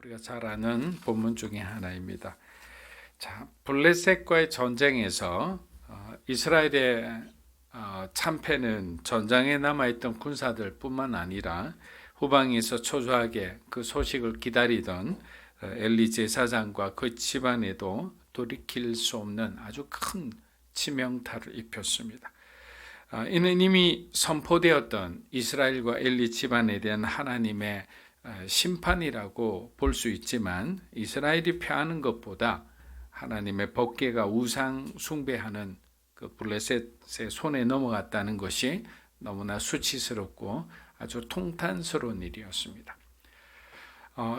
우리가 잘 아는 본문 중에 하나입니다. 자, 블레셋과의 전쟁에서 이스라엘의 참패는 전장에 남아있던 군사들뿐만 아니라 후방에서 초조하게 그 소식을 기다리던 엘리 제사장과 그 집안에도 돌이킬 수 없는 아주 큰 치명타를 입혔습니다. 이는 이미 선포되었던 이스라엘과 엘리 집안에 대한 하나님의 심판이라고 볼 수 있지만, 이스라엘이 패하는 것보다 하나님의 법궤가 우상 숭배하는 그 블레셋의 손에 넘어갔다는 것이 너무나 수치스럽고 아주 통탄스러운 일이었습니다.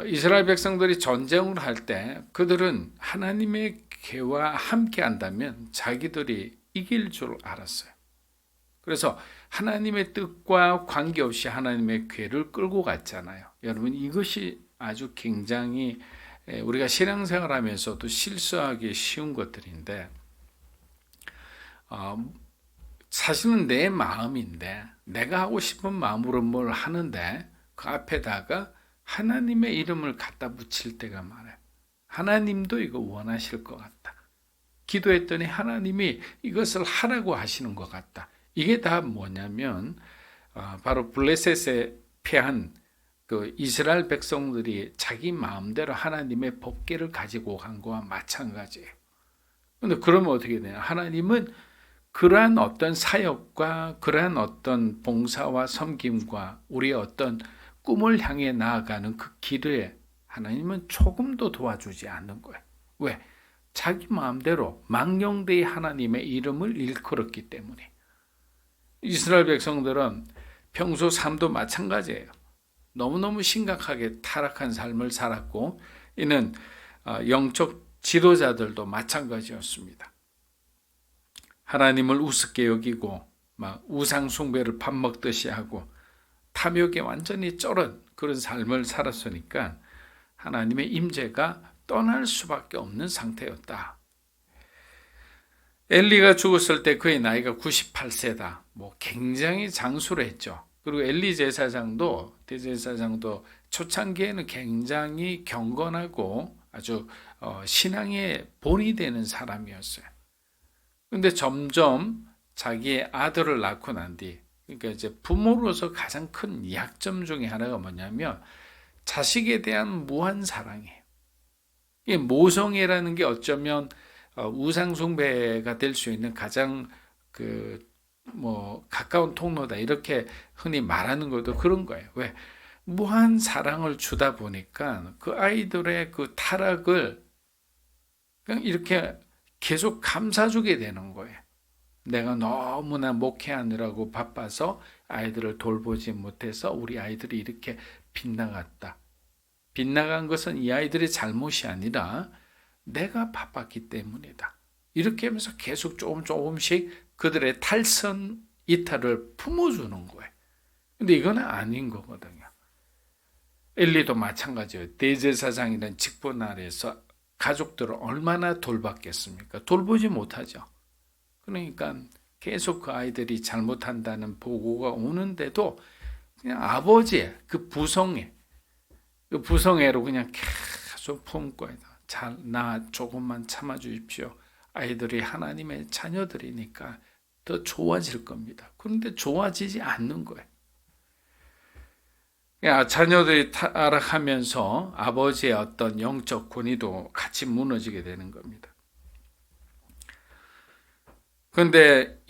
이스라엘 백성들이 전쟁을 할 때 그들은 하나님의 궤와 함께 한다면 자기들이 이길 줄 알았어요. 그래서 하나님의 뜻과 관계없이 하나님의 궤를 끌고 갔잖아요. 여러분, 이것이 아주 굉장히 우리가 신앙생활 하면서도 실수하기 쉬운 것들인데, 사실은 내 마음인데 내가 하고 싶은 마음으로 뭘 하는데 그 앞에다가 하나님의 이름을 갖다 붙일 때가 많아요. 하나님도 이거 원하실 것 같다. 기도했더니 하나님이 이것을 하라고 하시는 것 같다. 이게 다 뭐냐면 바로 블레셋에 패한 그 이스라엘 백성들이 자기 마음대로 하나님의 법궤를 가지고 간 거와 마찬가지예요. 그런데 그러면 어떻게 되냐? 하나님은 그러한 어떤 사역과 그러한 어떤 봉사와 섬김과 우리의 어떤 꿈을 향해 나아가는 그 길에 하나님은 조금도 도와주지 않는 거예요. 왜? 자기 마음대로 망령되이 하나님의 이름을 일컬었기 때문에. 이스라엘 백성들은 평소 삶도 마찬가지예요. 너무너무 심각하게 타락한 삶을 살았고, 이는 영적 지도자들도 마찬가지였습니다. 하나님을 우습게 여기고 막 우상 숭배를 밥 먹듯이 하고 탐욕에 완전히 쩔은 그런 삶을 살았으니까 하나님의 임재가 떠날 수밖에 없는 상태였다. 엘리가 죽었을 때 그의 나이가 98세다. 굉장히 장수를 했죠. 그리고 엘리 제사장도, 대제사장도 초창기에는 굉장히 경건하고 아주 신앙의 본이 되는 사람이었어요. 근데 점점 자기의 아들을 낳고 난 뒤, 그러니까 이제 부모로서 가장 큰 약점 중에 하나가 뭐냐면 자식에 대한 무한 사랑이에요. 이 모성애라는 게 어쩌면 우상숭배가 될 수 있는 가장 가까운 통로다, 이렇게 흔히 말하는 것도 그런 거예요. 왜? 무한 사랑을 주다 보니까 그 아이들의 그 타락을 그냥 이렇게 계속 감싸주게 되는 거예요. 내가 너무나 목회하느라고 바빠서 아이들을 돌보지 못해서 우리 아이들이 이렇게 빗나갔다. 빗나간 것은 이 아이들의 잘못이 아니라 내가 바빴기 때문이다. 이렇게 하면서 계속 조금씩 그들의 탈선 이탈을 품어주는 거예요. 근데 이건 아닌 거거든요. 엘리도 마찬가지예요. 대제사장이라는 직분 아래에서 가족들을 얼마나 돌봤겠습니까? 돌보지 못하죠. 그러니까 계속 그 아이들이 잘못한다는 보고가 오는데도 그냥 아버지의 그 부성애로 그냥 계속 품고 나 조금만 참아주십시오. 아이들이 하나님의 자녀들이니까 더 좋아질 겁니다. 그런데 좋아지지 않는 거예요. 자녀들이 타락하면서 아버지의 어떤 영적 권위도 같이 무너지게 되는 겁니다. 그런데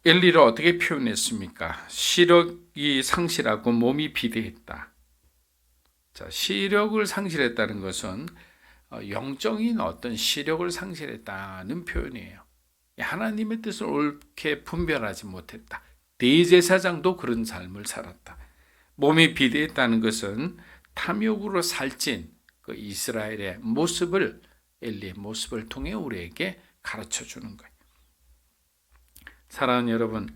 엘리를 어떻게 표현했습니까? 시력이 상실하고 몸이 비대했다. 자, 시력을 상실했다는 것은 영적인 어떤 시력을 상실했다는 표현이에요. 하나님의 뜻을 옳게 분별하지 못했다. 대제사장도 그런 삶을 살았다. 몸이 비대했다는 것은 탐욕으로 살찐 그 이스라엘의 모습을, 엘리의 모습을 통해 우리에게 가르쳐 주는 거예요. 사랑하는 여러분,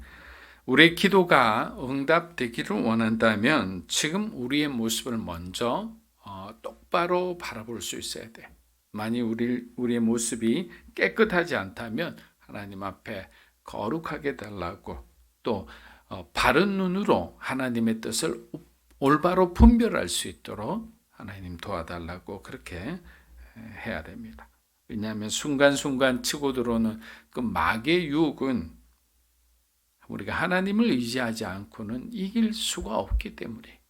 우리의 기도가 응답되기를 원한다면 지금 우리의 모습을 먼저 똑바로 바라볼 수 있어야 돼. 만약 우리의 모습이 깨끗하지 않다면 하나님 앞에 거룩하게 달라고, 또 바른 눈으로 하나님의 뜻을 올바로 분별할 수 있도록 하나님 도와달라고 그렇게 해야 됩니다. 왜냐하면 순간순간 치고 들어오는 그 마귀의 유혹은 우리가 하나님을 의지하지 않고는 이길 수가 없기 때문에.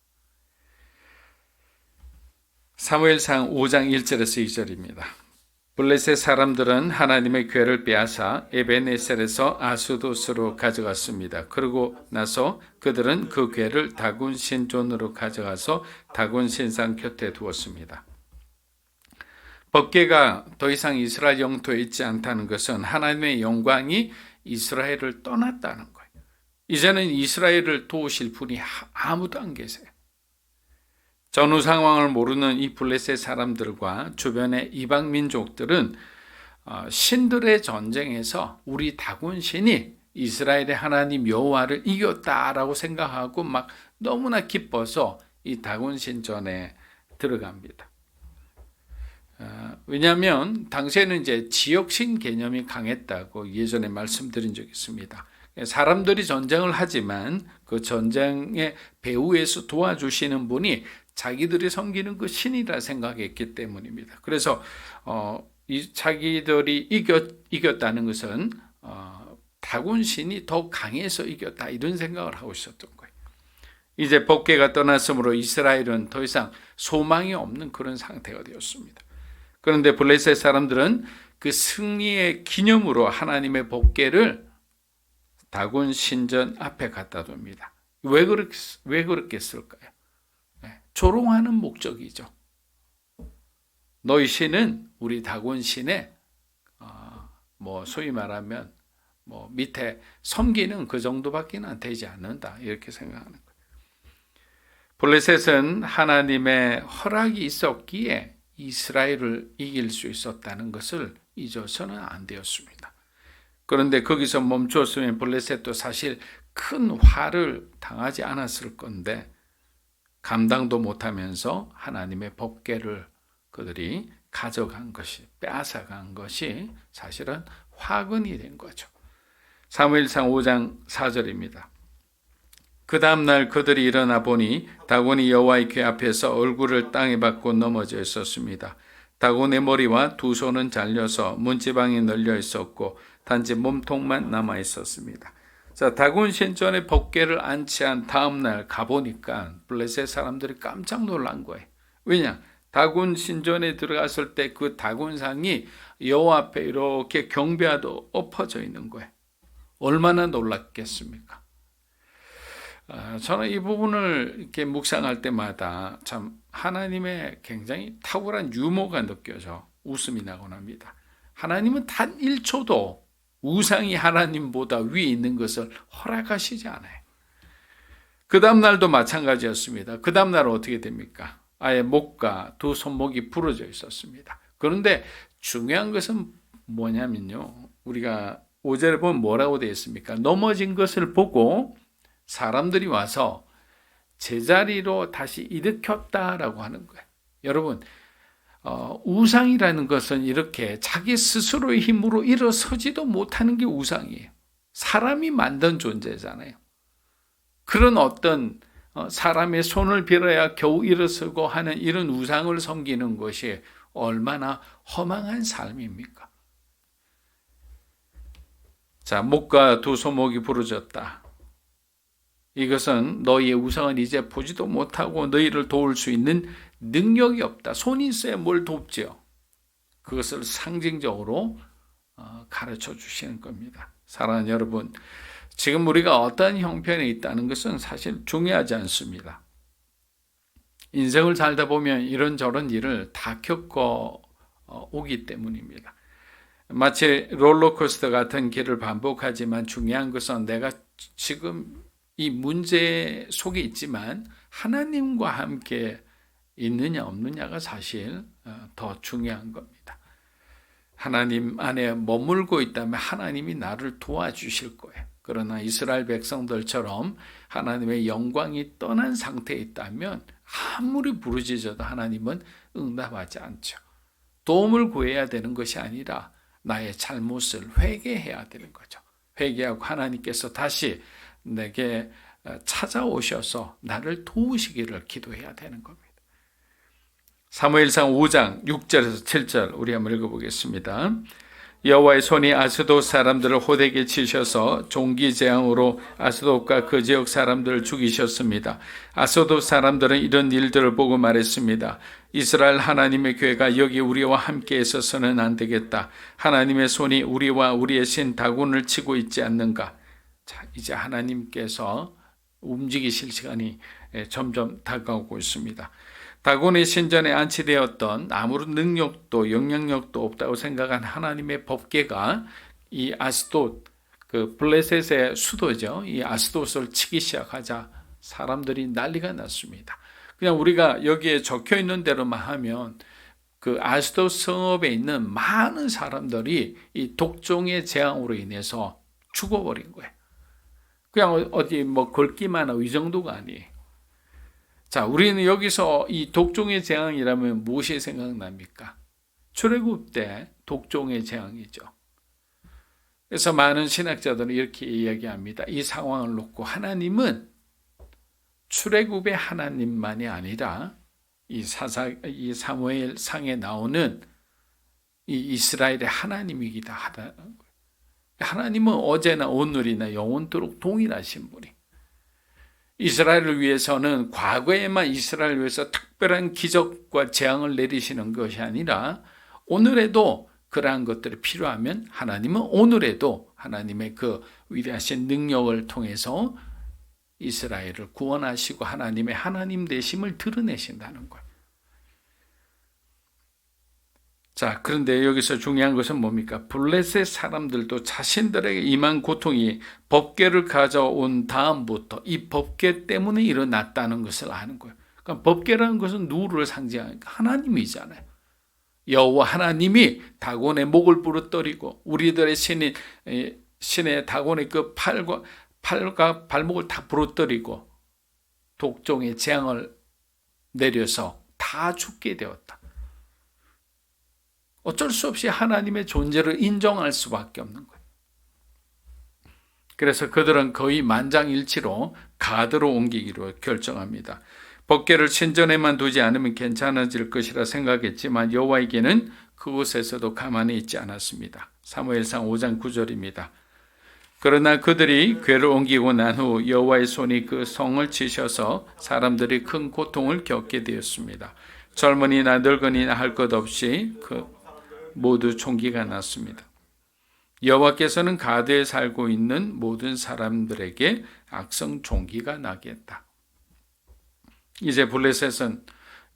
사무엘상 5장 1절에서 2절입니다. 블레셋 사람들은 하나님의 궤를 빼앗아 에베네셀에서 아스돗으로 가져갔습니다. 그러고 나서 그들은 그 궤를 다곤 신존으로 가져가서 다곤 신상 곁에 두었습니다. 법궤가 더 이상 이스라엘 영토에 있지 않다는 것은 하나님의 영광이 이스라엘을 떠났다는 거예요. 이제는 이스라엘을 도우실 분이 아무도 안 계세요. 전후 상황을 모르는 이 블레셋 사람들과 주변의 이방 민족들은 신들의 전쟁에서 우리 다곤 신이 이스라엘의 하나님 여호와를 이겼다라고 생각하고 막 너무나 기뻐서 이 다곤 신전에 들어갑니다. 왜냐하면 당시에는 이제 지역신 개념이 강했다고 예전에 말씀드린 적이 있습니다. 사람들이 전쟁을 하지만 그 전쟁의 배후에서 도와주시는 분이 자기들이 섬기는 그 신이라 생각했기 때문입니다. 그래서 자기들이 이겼다는 것은 다곤 신이 더 강해서 이겼다 이런 생각을 하고 있었던 거예요. 이제 법궤가 떠났으므로 이스라엘은 더 이상 소망이 없는 그런 상태가 되었습니다. 그런데 블레셋 사람들은 그 승리의 기념으로 하나님의 법궤를 다곤 신전 앞에 갖다 둡니다. 왜 그렇겠을까요? 조롱하는 목적이죠. 너희 신은 우리 다곤 신의 소위 말하면 밑에 섬기는 그 정도밖에 되지 않는다 이렇게 생각하는 거예요. 블레셋은 하나님의 허락이 있었기에 이스라엘을 이길 수 있었다는 것을 잊어서는 안 되었습니다. 그런데 거기서 멈추었으면 블레셋도 사실 큰 화를 당하지 않았을 건데 감당도 못하면서 하나님의 법궤를 그들이 가져간 것이, 빼앗아간 것이 사실은 화근이 된 거죠. 사무엘상 5장 4절입니다. 그 다음날 그들이 일어나 보니 다곤이 여호와의 궤 앞에서 얼굴을 땅에 받고 넘어져 있었습니다. 다곤의 머리와 두 손은 잘려서 문지방에 널려 있었고 단지 몸통만 남아 있었습니다. 자, 다곤 신전에 법궤를 안치한 다음날 가보니까 블레셋 사람들이 깜짝 놀란 거예요. 왜냐? 다곤 신전에 들어갔을 때 그 다곤상이 여호와 앞에 이렇게 경배하듯 엎어져 있는 거예요. 얼마나 놀랐겠습니까? 저는 이 부분을 이렇게 묵상할 때마다 참 하나님의 굉장히 탁월한 유머가 느껴져 웃음이 나곤 합니다. 하나님은 단 1초도 우상이 하나님보다 위에 있는 것을 허락하시지 않아요. 그 다음 날도 마찬가지였습니다. 그 다음 날은 어떻게 됩니까? 아예 목과 두 손목이 부러져 있었습니다. 그런데 중요한 것은 뭐냐면요. 우리가 5절에 보면 뭐라고 되어 있습니까? 넘어진 것을 보고 사람들이 와서 제자리로 다시 일으켰다라고 하는 거예요. 여러분, 우상이라는 것은 이렇게 자기 스스로의 힘으로 일어서지도 못하는 게 우상이에요. 사람이 만든 존재잖아요. 그런 어떤 사람의 손을 빌어야 겨우 일어서고 하는 이런 우상을 섬기는 것이 얼마나 허망한 삶입니까? 자, 목과 두 손목이 부러졌다. 이것은 너희의 우상은 이제 보지도 못하고 너희를 도울 수 있는 능력이 없다. 손이 있어야 뭘 돕지요. 그것을 상징적으로 가르쳐 주시는 겁니다. 사랑하는 여러분, 지금 우리가 어떤 형편에 있다는 것은 사실 중요하지 않습니다. 인생을 살다 보면 이런저런 일을 다 겪어 오기 때문입니다. 마치 롤러코스터 같은 길을 반복하지만 중요한 것은 내가 지금 이 문제 속에 있지만 하나님과 함께 있느냐 없느냐가 사실 더 중요한 겁니다. 하나님 안에 머물고 있다면 하나님이 나를 도와주실 거예요. 그러나 이스라엘 백성들처럼 하나님의 영광이 떠난 상태에 있다면 아무리 부르짖어도 하나님은 응답하지 않죠. 도움을 구해야 되는 것이 아니라 나의 잘못을 회개해야 되는 거죠. 회개하고 하나님께서 다시 내게 찾아오셔서 나를 도우시기를 기도해야 되는 겁니다. 사무엘상 5장 6절에서 7절 우리 한번 읽어보겠습니다. 여호와의 손이 아스돗 사람들을 호되게 치셔서 종기 재앙으로 아스돗과 그 지역 사람들을 죽이셨습니다. 아스돗 사람들은 이런 일들을 보고 말했습니다. 이스라엘 하나님의 교회가 여기 우리와 함께 있어서는 안 되겠다. 하나님의 손이 우리와 우리의 신 다곤을 치고 있지 않는가. 자, 이제 하나님께서 움직이실 시간이 점점 다가오고 있습니다. 다곤의 신전에 안치되었던 아무런 능력도 영향력도 없다고 생각한 하나님의 법궤가 이 아스돗, 그 블레셋의 수도죠. 이 아스돗을 치기 시작하자 사람들이 난리가 났습니다. 그냥 우리가 여기에 적혀 있는 대로만 하면 그 아스돗 성읍에 있는 많은 사람들이 이 독종의 재앙으로 인해서 죽어버린 거예요. 그냥 어디 뭐 긁기만 하고 이 정도가 아니에요. 자, 우리는 여기서 이 독종의 재앙이라면 무엇이 생각납니까? 출애굽 때 독종의 재앙이죠. 그래서 많은 신학자들은 이렇게 이야기합니다. 이 상황을 놓고 하나님은 출애굽의 하나님만이 아니라 이 사무엘 상에 나오는 이 이스라엘의 하나님이기도 하다. 하나님은 어제나 오늘이나 영원토록 동일하신 분이. 이스라엘을 위해서는 과거에만 이스라엘을 위해서 특별한 기적과 재앙을 내리시는 것이 아니라 오늘에도 그러한 것들이 필요하면 하나님은 오늘에도 하나님의 그 위대하신 능력을 통해서 이스라엘을 구원하시고 하나님의 하나님 되심을 드러내신다는 거예요. 자, 그런데 여기서 중요한 것은 뭡니까? 블레셋 사람들도 자신들에게 임한 고통이 법궤를 가져온 다음부터 이 법궤 때문에 일어났다는 것을 아는 거예요. 그러니까 법궤라는 것은 누구를 상징하니까 하나님이잖아요. 여호와 하나님이 다곤의 목을 부러뜨리고 우리들의 신의 다곤의 그 팔과 발목을 다 부러뜨리고 독종의 재앙을 내려서 다 죽게 되었다. 어쩔 수 없이 하나님의 존재를 인정할 수밖에 없는 거예요. 그래서 그들은 거의 만장일치로 가드로 옮기기로 결정합니다. 법궤를 신전에만 두지 않으면 괜찮아질 것이라 생각했지만 여호와에게는 그곳에서도 가만히 있지 않았습니다. 사무엘상 5장 9절입니다. 그러나 그들이 궤를 옮기고 난 후 여호와의 손이 그 성을 치셔서 사람들이 큰 고통을 겪게 되었습니다. 젊은이나 늙은이나 할 것 없이 모두 총기가 났습니다. 여호와께서는 가드에 살고 있는 모든 사람들에게 악성 총기가 나겠다. 이제 블레셋은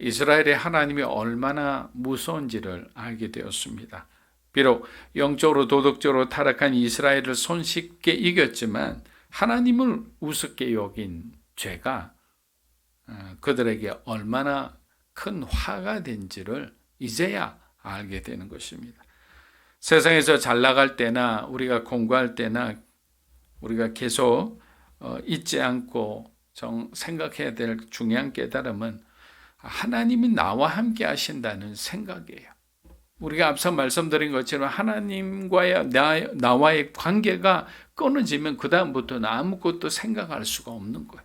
이스라엘의 하나님이 얼마나 무서운지를 알게 되었습니다. 비록 영적으로 도덕적으로 타락한 이스라엘을 손쉽게 이겼지만 하나님을 우습게 여긴 죄가 그들에게 얼마나 큰 화가 된지를 이제야 알게 되는 것입니다. 세상에서 잘 나갈 때나 우리가 공부할 때나 우리가 계속 잊지 않고 생각해야 될 중요한 깨달음은 하나님이 나와 함께 하신다는 생각이에요. 우리가 앞서 말씀드린 것처럼 하나님과의 나와의 관계가 끊어지면 그 다음부터는 아무것도 생각할 수가 없는 거예요.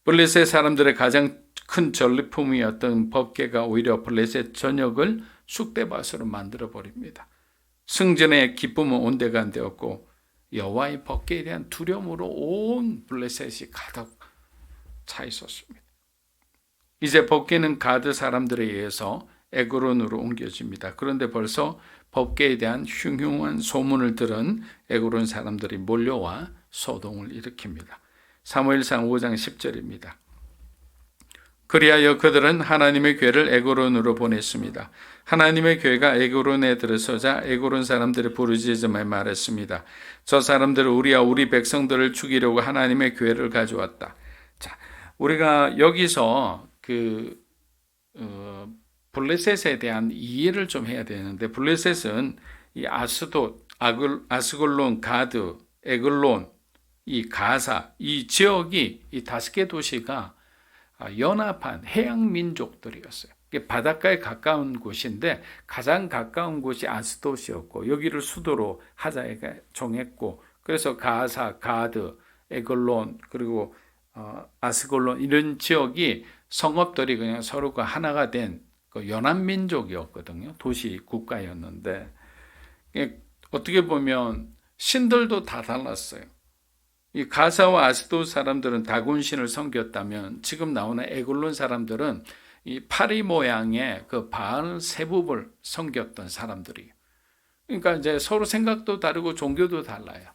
블레셋 사람들의 가장 큰 전리품이었던 법궤가 오히려 블레셋 전역을 쑥대밭으로 만들어버립니다. 승전의 기쁨은 온데간데였고 여호와의 법궤에 대한 두려움으로 온 블레셋이 가득 차 있었습니다. 이제 법궤는 가드 사람들에 의해서 에그론으로 옮겨집니다. 그런데 벌써 법궤에 대한 흉흉한 소문을 들은 에그론 사람들이 몰려와 소동을 일으킵니다. 사무엘상 5장 10절입니다. 그리하여 그들은 하나님의 궤를 에그론으로 보냈습니다. 하나님의 궤가 에그론에 들어서자 에그론 사람들이 부르짖으며 말했습니다. 저 사람들은 우리와 우리 백성들을 죽이려고 하나님의 궤를 가져왔다. 자, 우리가 여기서 블레셋에 대한 이해를 좀 해야 되는데 블레셋은 이 아스돗, 아스글론, 가드, 에글론, 이 가사, 이 지역이 이 5개 도시가 연합한 해양 민족들이었어요. 바닷가에 가까운 곳인데 가장 가까운 곳이 아스돗이었고 여기를 수도로 하자에 정했고 그래서 가사, 가드, 에글론 그리고 아스글론 이런 지역이 성읍들이 그냥 서로가 하나가 된 그 연합민족이었거든요. 도시 국가였는데 어떻게 보면 신들도 다 달랐어요. 이 가사와 아스돗 사람들은 다곤신을 섬겼다면 지금 나오는 에글론 사람들은 이 파리 모양의 그 바알 세붑을 섬겼던 사람들이에요. 그러니까 이제 서로 생각도 다르고 종교도 달라요.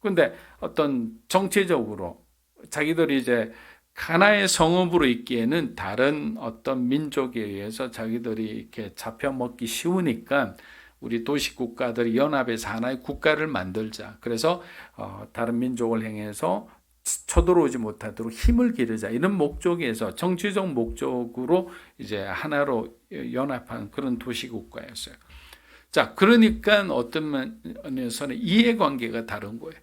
근데 어떤 정치적으로 자기들이 이제 하나의 성읍으로 있기에는 다른 어떤 민족에 의해서 자기들이 이렇게 잡혀먹기 쉬우니까 우리 도시 국가들이 연합해서 하나의 국가를 만들자. 그래서 다른 민족을 향해서 쳐들어오지 못하도록 힘을 기르자. 이런 목적에서 정치적 목적으로 이제 하나로 연합한 그런 도시 국가였어요. 자, 그러니까 어떤 면에서는 이해관계가 다른 거예요.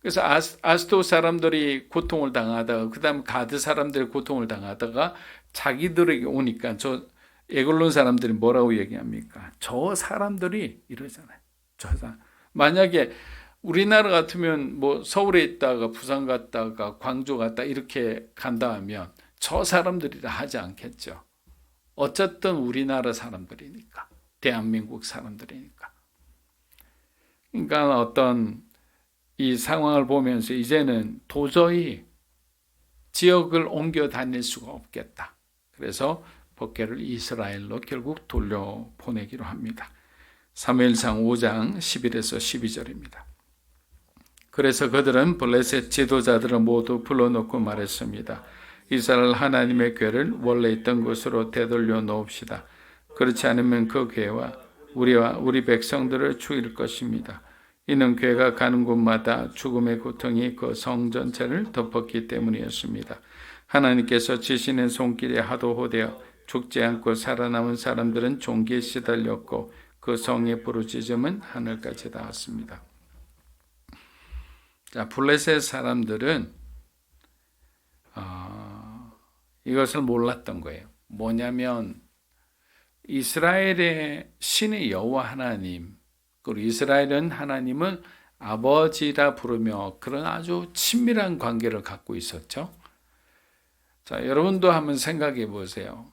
그래서 아스돗 사람들이 고통을 당하다가 그다음 가드 사람들이 고통을 당하다가 자기들에게 오니까 저 에글론 사람들이 뭐라고 얘기합니까? 저 사람들이 이러잖아요. 만약에 우리나라 같으면 뭐 서울에 있다가 부산 갔다가 광주 갔다 이렇게 간다 하면 저 사람들이라 하지 않겠죠. 어쨌든 우리나라 사람들이니까. 대한민국 사람들이니까. 그러니까 어떤 이 상황을 보면서 이제는 도저히 지역을 옮겨 다닐 수가 없겠다. 그래서 법궤를 이스라엘로 결국 돌려보내기로 합니다. 사무엘상 5장 11에서 12절입니다. 그래서 그들은 블레셋 지도자들을 모두 불러놓고 말했습니다. 이스라엘 하나님의 궤를 원래 있던 곳으로 되돌려 놓읍시다. 그렇지 않으면 그 궤와 우리와 우리 백성들을 죽일 것입니다. 이는 궤가 가는 곳마다 죽음의 고통이 그 성 전체를 덮었기 때문이었습니다. 하나님께서 지시는 손길에 하도 호되어 죽지 않고 살아남은 사람들은 종기에 시달렸고 그 성의 부르짖음은 하늘까지 닿았습니다. 자, 블레셋 사람들은 이것을 몰랐던 거예요. 뭐냐면 이스라엘의 신의 여호와 하나님, 그리고 이스라엘은 하나님을 아버지라 부르며 그런 아주 친밀한 관계를 갖고 있었죠. 자, 여러분도 한번 생각해 보세요.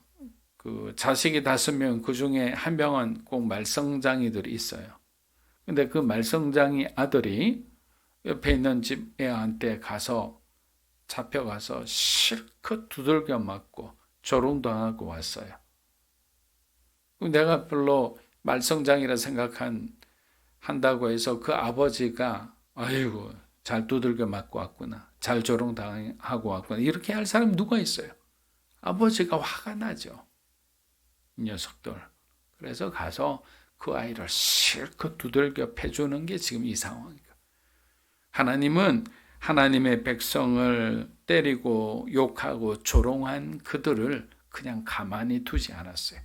그 자식이 5명, 그 중에 1명은 꼭 말썽장이들이 있어요. 근데 그 말썽장이 아들이 옆에 있는 집 애한테 가서 잡혀가서 실컷 두들겨 맞고 조롱당하고 왔어요. 내가 별로 말썽장이라 한다고 해서 그 아버지가 아이고 잘 두들겨 맞고 왔구나, 잘 조롱당하고 왔구나, 이렇게 할 사람 누가 있어요? 아버지가 화가 나죠, 이 녀석들. 그래서 가서 그 아이를 실컷 두들겨 패주는 게 지금 이 상황이에요. 하나님은 하나님의 백성을 때리고 욕하고 조롱한 그들을 그냥 가만히 두지 않았어요.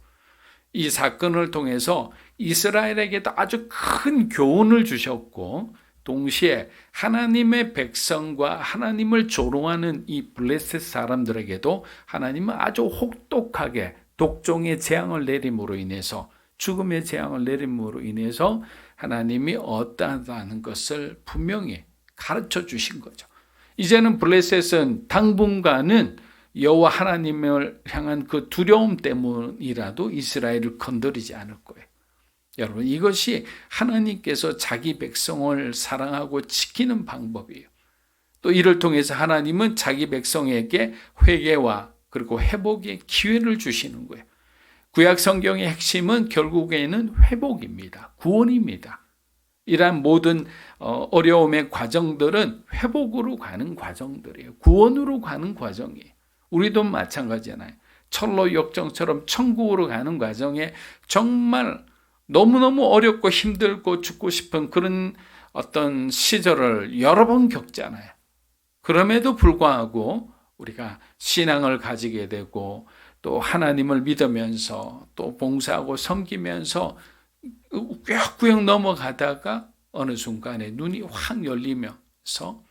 이 사건을 통해서 이스라엘에게도 아주 큰 교훈을 주셨고, 동시에 하나님의 백성과 하나님을 조롱하는 이 블레셋 사람들에게도 하나님은 아주 혹독하게 독종의 재앙을 내림으로 인해서, 죽음의 재앙을 내림으로 인해서 하나님이 어떠하다는 것을 분명히 가르쳐 주신 거죠. 이제는 블레셋은 당분간은 여호와 하나님을 향한 그 두려움 때문이라도 이스라엘을 건드리지 않을 거예요. 여러분, 이것이 하나님께서 자기 백성을 사랑하고 지키는 방법이에요. 또 이를 통해서 하나님은 자기 백성에게 회개와 그리고 회복의 기회를 주시는 거예요. 구약 성경의 핵심은 결국에는 회복입니다. 구원입니다. 이러한 모든 어려움의 과정들은 회복으로 가는 과정들이에요. 구원으로 가는 과정이에요. 우리도 마찬가지잖아요. 철로 역정처럼 천국으로 가는 과정에 정말 너무너무 어렵고 힘들고 죽고 싶은 그런 어떤 시절을 여러 번 겪잖아요. 그럼에도 불구하고 우리가 신앙을 가지게 되고 또 하나님을 믿으면서 또 봉사하고 섬기면서 꾸역꾸역 넘어가다가 어느 순간에 눈이 확 열리면서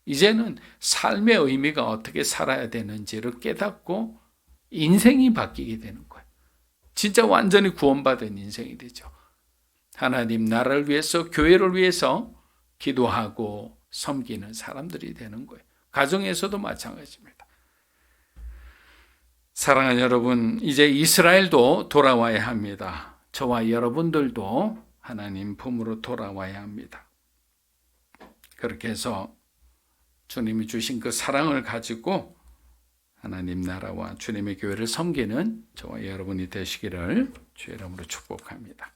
이제는 삶의 의미가 어떻게 살아야 되는지를 깨닫고 인생이 바뀌게 되는 거예요. 진짜 완전히 구원받은 인생이 되죠. 하나님 나라를 위해서, 교회를 위해서 기도하고 섬기는 사람들이 되는 거예요. 가정에서도 마찬가지입니다. 사랑하는 여러분, 이제 이스라엘도 돌아와야 합니다. 저와 여러분들도 하나님 품으로 돌아와야 합니다. 그렇게 해서 주님이 주신 그 사랑을 가지고 하나님 나라와 주님의 교회를 섬기는 저와 여러분이 되시기를 주의 이름으로 축복합니다.